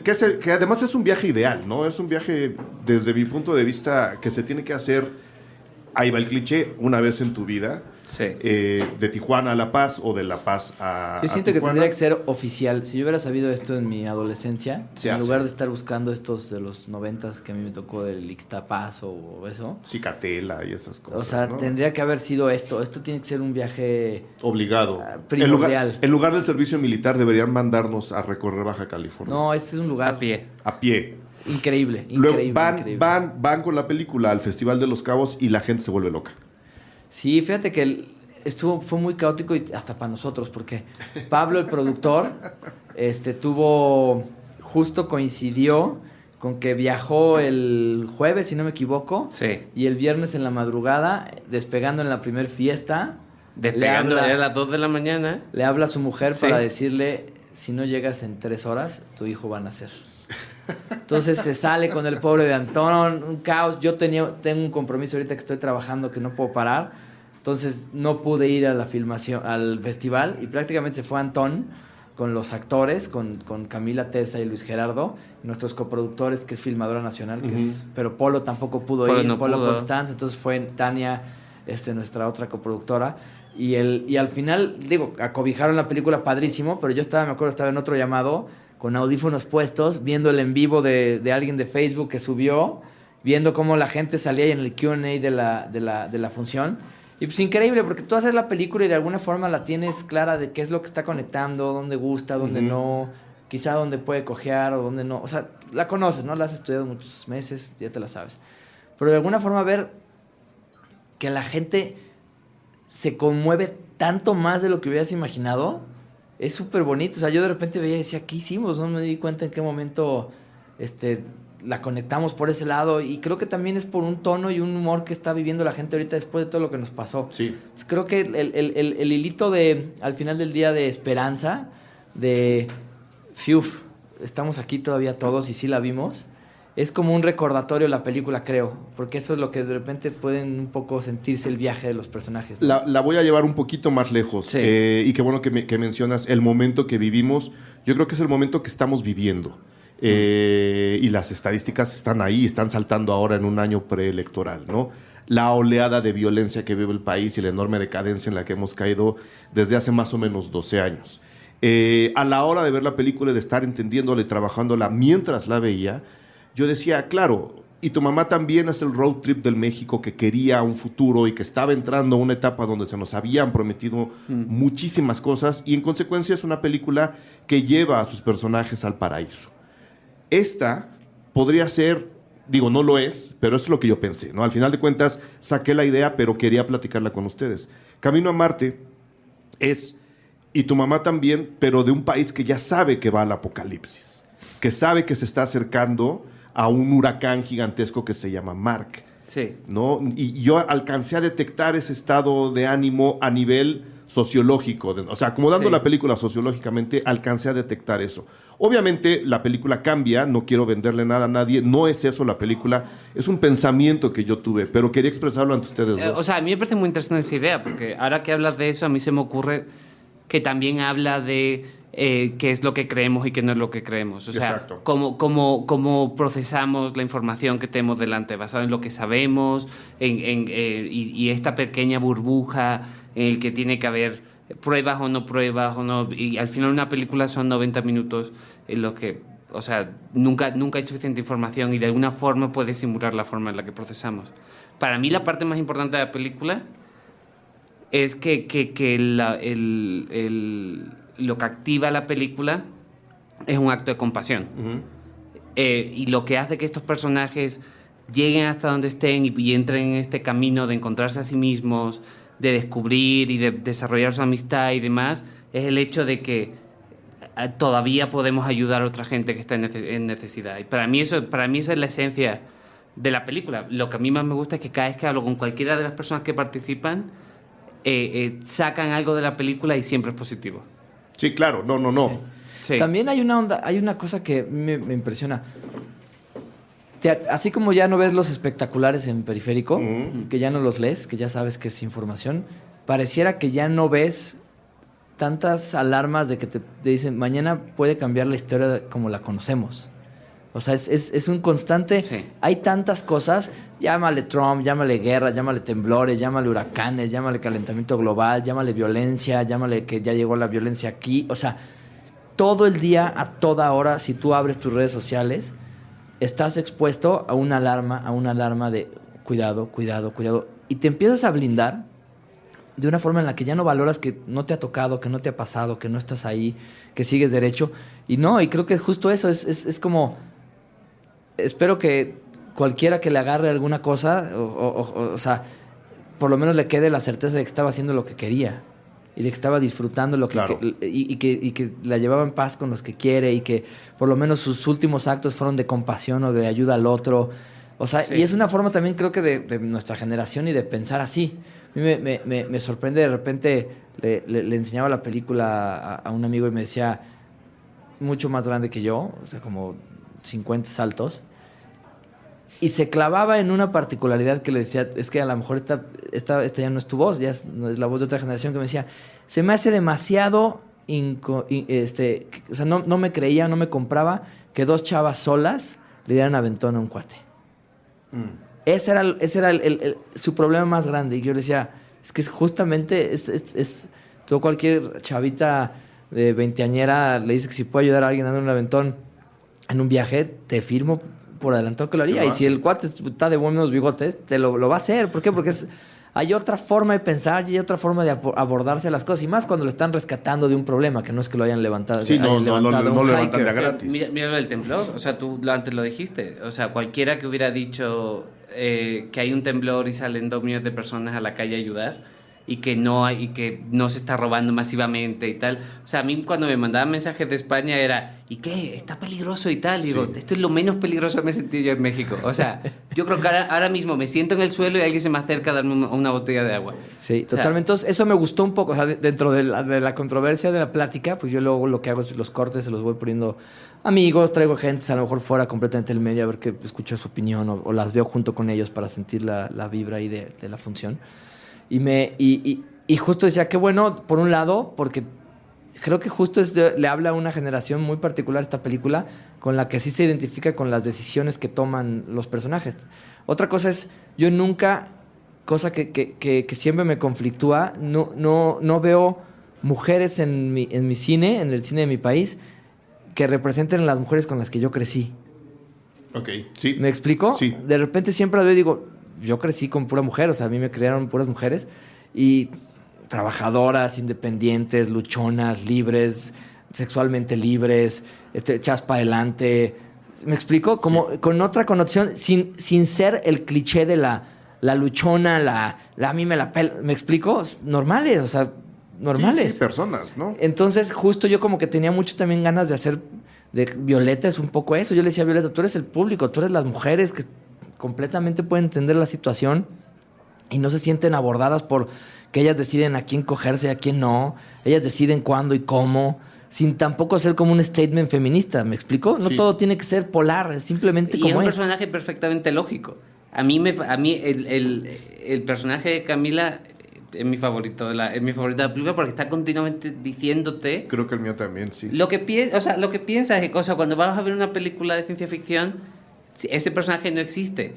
que además es un viaje ideal, ¿no? Es un viaje, desde mi punto de vista, que se tiene que hacer, ahí va el cliché, una vez en tu vida. Sí. De Tijuana a La Paz o de La Paz a Yo siento que Tijuana. tendría que ser oficial. Si yo hubiera sabido esto en mi adolescencia, Se en hace. lugar de estar buscando estos de los 90s que a mí me tocó del Ixtapas o eso, Cicatela y esas cosas. o sea, ¿no? tendría que haber sido esto. Esto tiene que ser un viaje Obligado. primordial. En lugar del servicio militar deberían mandarnos a recorrer Baja California. No, este es un lugar A pie. A pie. increíble, Luego increíble. van con la película al Festival de los Cabos y la gente se vuelve loca. Sí, fíjate que fue muy caótico y hasta para nosotros, porque Pablo, el productor, justo coincidió con que viajó el jueves, si no me equivoco, Sí. y el viernes en la madrugada, despegando en la primer fiesta, Despegando le habla- a las 2 de la mañana. le habla a su mujer Sí. para decirle, si no llegas en 3 horas, tu hijo va a nacer. Entonces se sale con el pobre de Antón, un caos. Yo tengo un compromiso ahorita que estoy trabajando que no puedo parar. Entonces no pude ir a la filmación, al festival, y prácticamente se fue Antón con los actores, con Camila Tesa y Luis Gerardo, y nuestros coproductores, que es Filmadora Nacional, pero Polo tampoco pudo Polo ir, no Polo pudo. Constanza, entonces fue Tania, nuestra otra coproductora. Y al final, digo, acobijaron la película padrísimo, pero yo me acuerdo, estaba en otro llamado, con audífonos puestos, viendo el en vivo de alguien de Facebook que subió, viendo cómo la gente salía en el Q&A de la función. Y pues increíble, porque tú haces la película y de alguna forma la tienes clara de qué es lo que está conectando, dónde gusta, dónde no, quizá dónde puede cojear o dónde no. O sea, la conoces, ¿no? La has estudiado muchos meses, ya te la sabes. Pero de alguna forma ver que la gente se conmueve tanto más de lo que hubieras imaginado, es súper bonito. O sea, yo de repente veía y decía, ¿qué hicimos? No me di cuenta en qué momento la conectamos por ese lado. Y creo que también es por un tono y un humor que está viviendo la gente ahorita después de todo lo que nos pasó. Sí. Pues creo que el hilito al final del día de esperanza, fiuf, estamos aquí todavía todos y sí la vimos, es como un recordatorio la película, creo, porque eso es lo que de repente pueden un poco sentirse el viaje de los personajes, ¿no? La voy a llevar un poquito más lejos. Sí. Y qué bueno que mencionas el momento que vivimos. Yo creo que es el momento que estamos viviendo. Y las estadísticas están ahí, están saltando ahora en un año preelectoral, ¿no? La oleada de violencia que vive el país y la enorme decadencia en la que hemos caído desde hace más o menos 12 años. A la hora de ver la película y de estar entendiéndola y trabajándola mientras la veía, yo decía, claro, y tu mamá también es el road trip del México que quería un futuro y que estaba entrando a una etapa donde se nos habían prometido muchísimas cosas, y en consecuencia es una película que lleva a sus personajes al paraíso. Esta podría ser, digo, no lo es, pero es lo que yo pensé, ¿no? Al final de cuentas saqué la idea, pero quería platicarla con ustedes. Camino a Marte es, y tu mamá también, pero de un país que ya sabe que va al apocalipsis. que sabe que se está acercando a un huracán gigantesco que se llama Mark, Sí. ¿no? Y yo alcancé a detectar ese estado de ánimo a nivel sociológico, o sea, acomodando Sí. la película sociológicamente, alcancé a detectar eso. Obviamente la película cambia, no quiero venderle nada a nadie, no es eso la película, es un pensamiento que yo tuve, pero quería expresarlo ante ustedes dos. O sea, a mí me parece muy interesante esa idea, porque ahora que hablas de eso, a mí se me ocurre que también habla de qué es lo que creemos y qué no es lo que creemos. O sea, Exacto. cómo procesamos la información que tenemos delante, basado en lo que sabemos, y esta pequeña burbuja en el que tiene que haber pruebas o no, y al final una película son 90 minutos en los que, o sea, nunca hay suficiente información y de alguna forma puede simular la forma en la que procesamos. Para mí la parte más importante de la película es que lo que activa la película es un acto de compasión. Ujú. Y lo que hace que estos personajes lleguen hasta donde estén y entren en este camino de encontrarse a sí mismos, de descubrir y de desarrollar su amistad y demás, es el hecho de que todavía podemos ayudar a otra gente que está en necesidad. Y para mí esa es la esencia de la película. Lo que a mí más me gusta es que cada vez que hablo con cualquiera de las personas que participan, sacan algo de la película y siempre es positivo. Sí, claro, no. Sí. También hay una cosa que me impresiona. Así como ya no ves los espectaculares en Periférico, que ya no los lees, que ya sabes que es información, pareciera que ya no ves tantas alarmas de que te dicen mañana puede cambiar la historia como la conocemos. O sea, es un constante. Sí. Hay tantas cosas. Llámale Trump, llámale guerra, llámale temblores, llámale huracanes, llámale calentamiento global, llámale violencia, llámale que ya llegó la violencia aquí. O sea, todo el día, a toda hora, si tú abres tus redes sociales, estás expuesto a una alarma de cuidado, cuidado, cuidado. Y te empiezas a blindar de una forma en la que ya no valoras que no te ha tocado, que no te ha pasado, que no estás ahí, que sigues derecho. Y no, y creo que es justo eso. Es como... Espero que cualquiera que le agarre alguna cosa, o sea, por lo menos le quede la certeza de que estaba haciendo lo que quería y de que estaba disfrutando lo que, Claro. y que la llevaba en paz con los que quiere y que por lo menos sus últimos actos fueron de compasión o de ayuda al otro. O sea, Sí. y es una forma también creo que de nuestra generación y de pensar así. A mí me sorprende, de repente le enseñaba la película a un amigo y me decía, mucho más grande que yo, o sea, como 50 saltos, y se clavaba en una particularidad que le decía, es que a lo mejor esta ya no es tu voz, no es la voz de otra generación, que me decía, se me hace demasiado, o sea, no me creía, no me compraba que dos chavas solas le dieran aventón a un cuate. Ese era su problema más grande, y yo le decía, es que justamente tú cualquier chavita de veinteañera le dices que si puede ayudar a alguien a dar un aventón en un viaje, te firmo por adelantado que lo haría. Y si el cuate está de buenos bigotes, te lo va a hacer. ¿Por qué? Porque hay otra forma de pensar y hay otra forma de abordarse las cosas. Y más cuando lo están rescatando de un problema, que no es que lo hayan levantado. Sí, no un lo levantan de a hiker. gratis. Mira lo del temblor, o sea, tú antes lo dijiste, o sea, cualquiera que hubiera dicho que hay un temblor y salen 2 millones de personas a la calle a ayudar y que no se está robando masivamente y tal. O sea, a mí cuando me mandaban mensajes de España era, ¿y qué? ¿Está peligroso y tal? Y digo, esto es lo menos peligroso que me he sentido yo en México. O sea, yo creo que ahora mismo me siento en el suelo y alguien se me acerca a darme una botella de agua. Sí, O sea, totalmente. Entonces, eso me gustó un poco. O sea, dentro de la controversia de la plática, pues yo luego lo que hago es los cortes, se los voy poniendo amigos, traigo gente a lo mejor fuera completamente del medio a ver que escucho su opinión o las veo junto con ellos para sentir la vibra ahí de la función. Y justo decía, qué bueno, por un lado, porque creo que justo le habla a una generación muy particular esta película, con la que sí se identifica con las decisiones que toman los personajes. Otra cosa es, yo nunca, cosa que siempre me conflictúa, no veo mujeres en mi cine, en el cine de mi país, que representen a las mujeres con las que yo crecí. Ok, sí. ¿Me explico? Sí. De repente siempre las veo y digo, yo crecí con pura mujer, o sea, a mí me criaron puras mujeres y trabajadoras, independientes, luchonas, libres, sexualmente libres, echadas para adelante. ¿Me explico? Como con otra connotación, sin ser el cliché de la luchona, a mí me la pela. ¿Me explico? Normales, o sea, normales. Sí, personas, ¿no? Entonces, justo yo como que tenía mucho también ganas de hacer Violeta es un poco eso. Yo le decía a Violeta, tú eres el público, tú eres las mujeres que completamente pueden entender la situación y no se sienten abordadas por que ellas deciden a quién cogerse y a quién no. Ellas deciden cuándo y cómo, sin tampoco ser como un statement feminista, ¿me explico? No Sí. todo tiene que ser polar, es simplemente Y como es un es. personaje perfectamente lógico. A mí el personaje de Camila es mi favorito es mi favorito de la película porque está continuamente diciéndote Creo que el mío también, sí. lo que piensas es que cuando vas a ver una película de ciencia ficción, ese personaje no existe.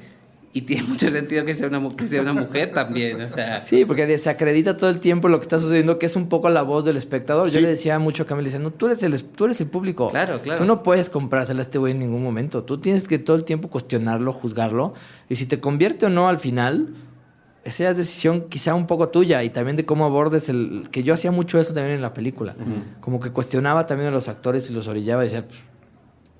Y tiene mucho sentido que sea una mujer también, o sea... Sí, porque desacredita todo el tiempo lo que está sucediendo, que es un poco la voz del espectador. Yo Sí. le decía mucho a Camila, le decía, no, tú eres el público. Claro, claro. Tú no puedes comprársela a este güey en ningún momento. Tú tienes que todo el tiempo cuestionarlo, juzgarlo. Y si te convierte o no al final, esa ya es decisión quizá un poco tuya. Y también de cómo abordes que yo hacía mucho eso también en la película. Como que cuestionaba también a los actores y los orillaba y decía...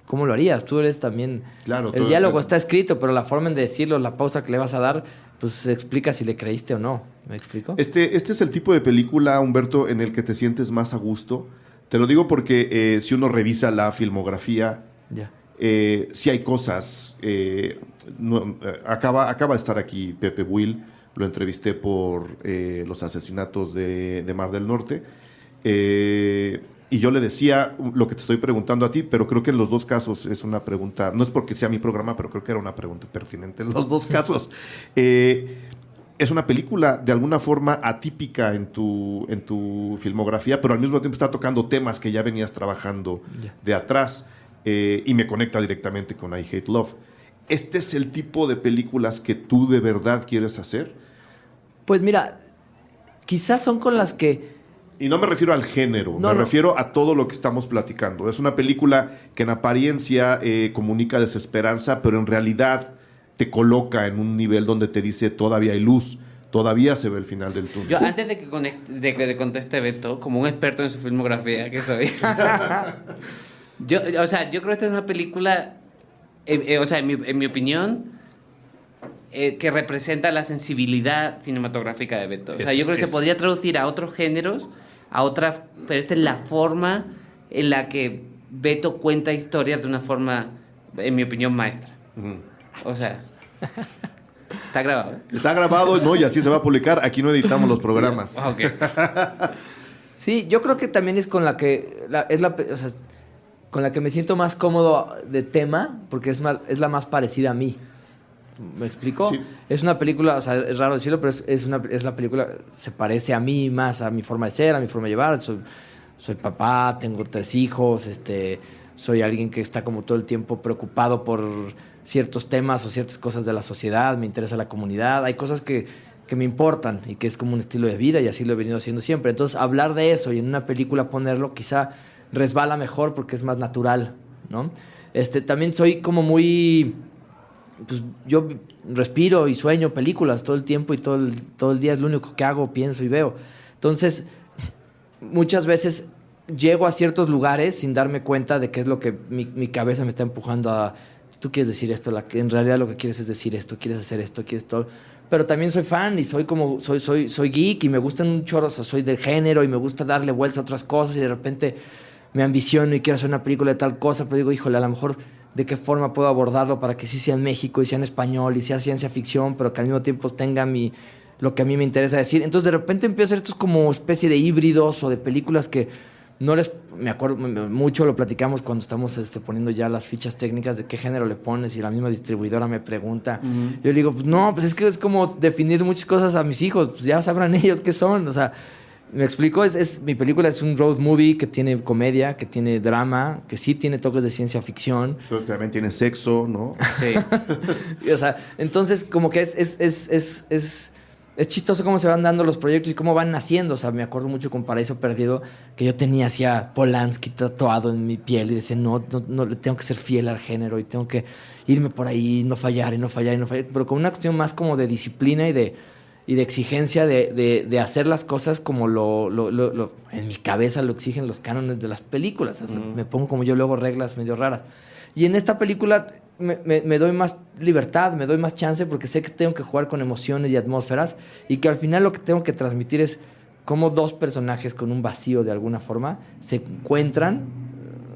¿Cómo lo harías? Tú eres también... Claro, el diálogo está escrito, pero la forma en decirlo, la pausa que le vas a dar, pues se explica si le creíste o no. ¿Me explico? Este es el tipo de película, Humberto, en el que te sientes más a gusto. Te lo digo porque si uno revisa la filmografía, Ya. sí hay cosas. Acaba de estar aquí Pepe Buil, lo entrevisté por los asesinatos de Mar del Norte. Y yo le decía lo que te estoy preguntando a ti, pero creo que en los dos casos es una pregunta, no es porque sea mi programa, pero creo que era una pregunta pertinente en los dos casos. Es una película de alguna forma atípica en tu filmografía, pero al mismo tiempo está tocando temas que ya venías trabajando de atrás y me conecta directamente con I Hate Love. ¿Este es el tipo de películas que tú de verdad quieres hacer? Pues mira, quizás son con las que... Y no me refiero al género, me refiero a todo lo que estamos platicando. Es una película que en apariencia comunica desesperanza, pero en realidad te coloca en un nivel donde te dice todavía hay luz, todavía se ve el final del túnel. Yo, antes de que conteste Beto, como un experto en su filmografía que soy, yo creo que esta es una película, en mi opinión, que representa la sensibilidad cinematográfica de Beto. O sea, yo creo que se podría traducir a otros géneros, pero esta es la forma en la que Beto cuenta historias de una forma, en mi opinión, maestra. O sea, está grabado, ¿eh? Está grabado, no, y así se va a publicar. Aquí no editamos los programas. Ok. Sí, yo creo que también es con la que... con la que me siento más cómodo de tema, porque es la más parecida a mí. ¿Me explico? Sí. Es una película, o sea, es raro decirlo, pero es la película, se parece a mí más, a mi forma de ser, a mi forma de llevar. Soy papá, tengo 3 hijos, soy alguien que está como todo el tiempo preocupado por ciertos temas o ciertas cosas de la sociedad, me interesa la comunidad, hay cosas que me importan y que es como un estilo de vida y así lo he venido haciendo siempre. Entonces, hablar de eso y en una película ponerlo quizá resbala mejor porque es más natural, ¿no? También soy como muy... Pues yo respiro y sueño películas todo el tiempo y todo el día es lo único que hago, pienso y veo. Entonces, muchas veces llego a ciertos lugares sin darme cuenta de qué es lo que mi cabeza me está empujando a... Tú quieres decir esto, en realidad lo que quieres es decir esto, quieres hacer esto, quieres todo. Pero también soy fan y soy geek y me gustan un chorro, o sea, soy del género y me gusta darle vueltas a otras cosas y de repente me ambiciono y quiero hacer una película de tal cosa, pero digo, híjole, a lo mejor... de qué forma puedo abordarlo para que sí sea en México y sea en español y sea ciencia ficción, pero que al mismo tiempo tenga lo que a mí me interesa decir. Entonces de repente empiezo a hacer estos como especie de híbridos o de películas que no les... Me acuerdo mucho, lo platicamos cuando estamos poniendo ya las fichas técnicas de qué género le pones y la misma distribuidora me pregunta. Yo le digo, pues no, pues es que es como definir muchas cosas a mis hijos, pues ya sabrán ellos qué son, o sea... Me explico, mi película es un road movie que tiene comedia, que tiene drama, que sí tiene toques de ciencia ficción. Pero también tiene sexo, ¿no? Sí. O sea, entonces como que es chistoso cómo se van dando los proyectos y cómo van naciendo. O sea, me acuerdo mucho con Paraíso Perdido, que yo tenía hacia Polanski tatuado en mi piel y decía, no, tengo que ser fiel al género y tengo que irme por ahí, no fallar, pero con una cuestión más como de disciplina y de exigencia de hacer las cosas como en mi cabeza lo exigen los cánones de las películas. O sea, me pongo como yo luego reglas medio raras. Y en esta película me doy más libertad, me doy más chance porque sé que tengo que jugar con emociones y atmósferas y que al final lo que tengo que transmitir es cómo 2 personajes con un vacío de alguna forma se encuentran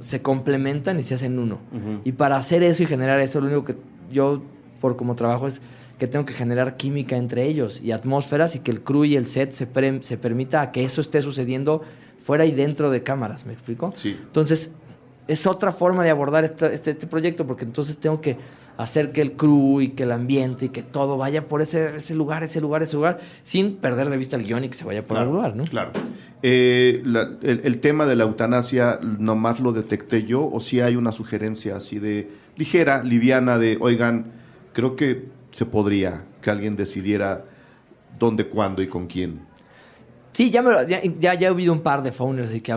se complementan y se hacen uno. Y para hacer eso y generar eso, lo único que yo, por como trabajo, es que tengo que generar química entre ellos y atmósferas y que el crew y el set se permita a que eso esté sucediendo fuera y dentro de cámaras, ¿me explico? Sí. Entonces, es otra forma de abordar este proyecto, porque entonces tengo que hacer que el crew y que el ambiente y que todo vaya por ese lugar, sin perder de vista el guión y que se vaya por algún lugar, ¿no? Claro. El tema de la eutanasia, nomás lo detecté yo, o si hay una sugerencia así de ligera, liviana, de, oigan, creo que se podría que alguien decidiera dónde, cuándo y con quién. Sí, ya he oído un par de phoners de que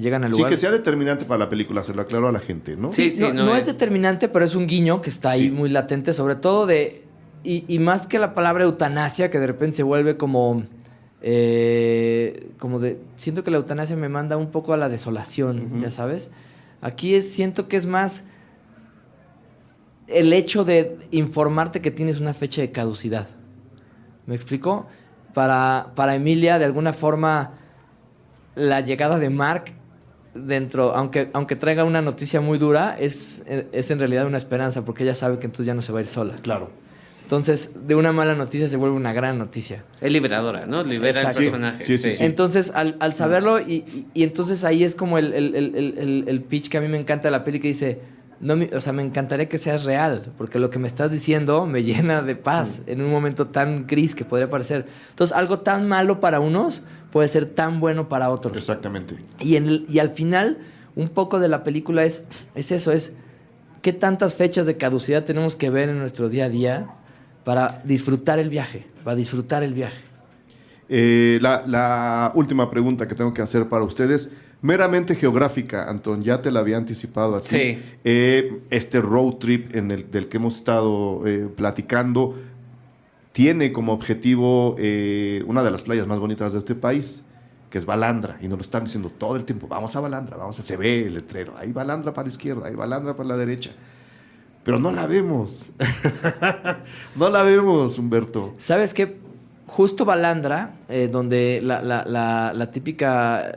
llegan al lugar. Sí, que sea determinante para la película, se lo aclaro a la gente, ¿no? Sí, no es determinante, pero es un guiño que está ahí muy latente, sobre todo de... Y más que la palabra eutanasia, que de repente se vuelve como de... Siento que la eutanasia me manda un poco a la desolación, ya sabes. Aquí siento que es más el hecho de informarte que tienes una fecha de caducidad. ¿Me explico? Para Emilia, de alguna forma, la llegada de Mark dentro, aunque traiga una noticia muy dura, es en realidad una esperanza, porque ella sabe que entonces ya no se va a ir sola. Claro. Entonces, de una mala noticia se vuelve una gran noticia. Es liberadora, ¿no? Libera Exacto. el personaje. Sí. Entonces, al saberlo, y entonces ahí es como el pitch que a mí me encanta de la peli, que dice... me encantaría que seas real, porque lo que me estás diciendo me llena de paz en un momento tan gris que podría parecer. Entonces, algo tan malo para unos puede ser tan bueno para otros. Exactamente. Y al final, un poco de la película es eso, es qué tantas fechas de caducidad tenemos que ver en nuestro día a día para disfrutar el viaje, La última pregunta que tengo que hacer para ustedes, meramente geográfica, Antón, ya te la había anticipado a ti. Sí. Este road trip del que hemos estado platicando tiene como objetivo una de las playas más bonitas de este país, que es Balandra, y nos lo están diciendo todo el tiempo, vamos a Balandra, se ve el letrero, hay Balandra para la izquierda, hay Balandra para la derecha, pero no la vemos. No la vemos, Humberto. ¿Sabes qué? Justo Balandra, donde la típica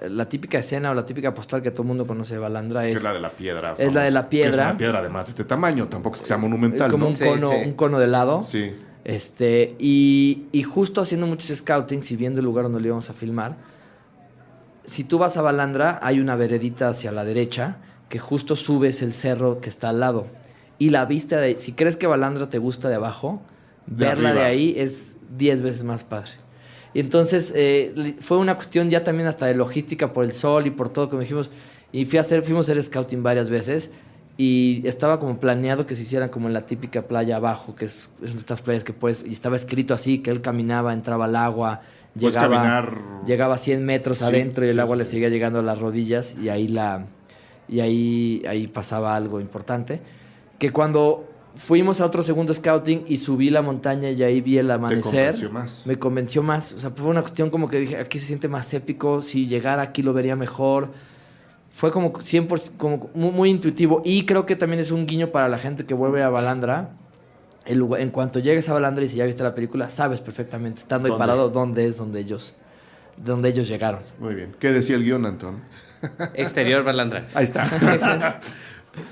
escena o la típica postal que todo el mundo conoce de Balandra es la de la piedra. Es la de la piedra. Que es una piedra además de este tamaño, tampoco es que sea monumental, es como ¿no? un cono de helado. Sí. Y justo haciendo muchos scoutings y viendo el lugar donde lo íbamos a filmar, si tú vas a Balandra, hay una veredita hacia la derecha que justo subes el cerro que está al lado. Y la vista de ahí, si crees que Balandra te gusta de abajo, verla arriba. de ahí es 10 veces más padre. Y entonces fue una cuestión ya también hasta de logística por el sol y por todo, como dijimos. Y fuimos a hacer scouting varias veces y estaba como planeado que se hicieran como en la típica playa abajo, que es de estas playas que puedes, y estaba escrito así, que él caminaba, entraba al agua, llegaba a 100 metros adentro y el agua le seguía llegando a las rodillas y ahí pasaba algo importante. Que cuando fuimos a otro segundo scouting y subí la montaña y ahí vi el amanecer, me convenció más. O sea, fue una cuestión como que dije, aquí se siente más épico, si llegara aquí lo vería mejor. Fue como 100%, como muy, muy intuitivo. Y creo que también es un guiño para la gente que vuelve a Balandra. En cuanto llegues a Balandra y si ya viste la película, sabes perfectamente, estando ahí parado, dónde ellos llegaron. Muy bien. ¿Qué decía el guión, Antón? Exterior Balandra. Ahí está.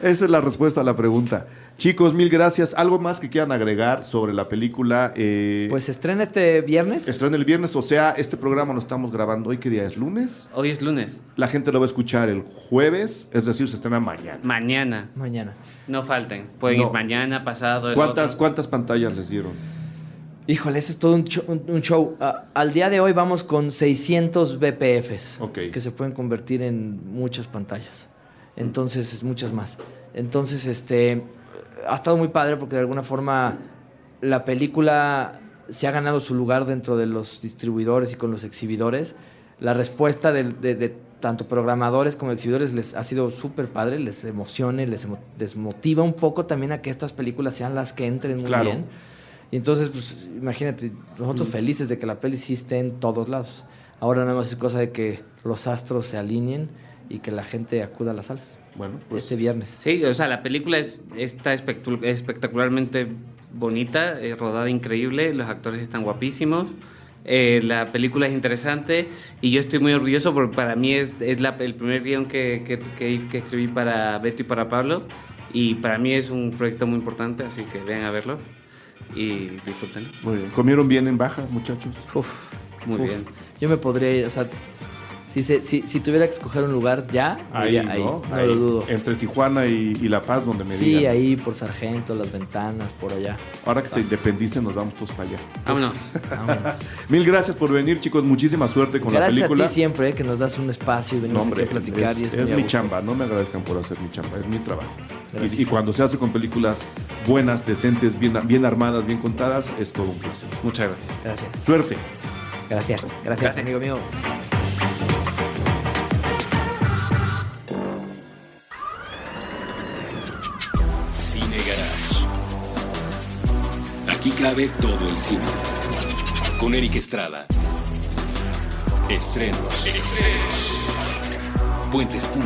Esa es la respuesta a la pregunta. Chicos, mil gracias. ¿Algo más que quieran agregar sobre la película? Pues se estrena este viernes. Estrena el viernes, o sea, este programa lo estamos grabando hoy. ¿Qué día es? ¿Lunes? Hoy es lunes. La gente lo va a escuchar el jueves, es decir, se estrena mañana. Mañana. No falten. Pueden ir mañana, pasado. ¿Cuántas pantallas les dieron? Híjole, ese es todo un show. Al día de hoy vamos con 600 BPFs, que se pueden convertir en muchas pantallas. Entonces, muchas más. Entonces, ha estado muy padre porque de alguna forma la película se ha ganado su lugar dentro de los distribuidores y con los exhibidores. La respuesta de tanto programadores como exhibidores les ha sido súper padre, les emociona, les motiva un poco también a que estas películas sean las que entren muy bien. Y entonces, pues, imagínate, nosotros felices de que la peli sí esté en todos lados. Ahora nada más es cosa de que los astros se alineen y que la gente acuda a las salas. Bueno, pues este viernes. Sí, o sea, la película está espectacularmente bonita, rodada increíble, los actores están guapísimos. La película es interesante y yo estoy muy orgulloso porque para mí es el primer guión que escribí para Beto y para Pablo, y para mí es un proyecto muy importante, así que vayan a verlo y disfruten. Muy bien. ¿Comieron bien en Baja, muchachos? Muy bien. Yo me podría, o sea, si tuviera que escoger un lugar ya, iría ahí, ¿no? no Ahí, lo dudo. entre Tijuana y La Paz, donde me Sí, digan. ahí por Sargento, Las Ventanas, por allá. Ahora que se independicen, nos vamos todos para allá. Vámonos. Vámonos. Mil gracias por venir, chicos. Muchísima suerte con la Gracias película. a ti siempre, que nos das un espacio y venimos No, hombre, aquí a platicar. y es muy a mi gusto. chamba. No me agradezcan por hacer mi chamba. Es mi trabajo. Gracias. Y cuando se hace con películas buenas, decentes, bien armadas, bien contadas, es todo un placer. Muchas gracias. Gracias. Suerte. Gracias, amigo mío. Cine Garage. Aquí cabe todo el cine. Con Eric Estrada. Estrenos. Puentes.me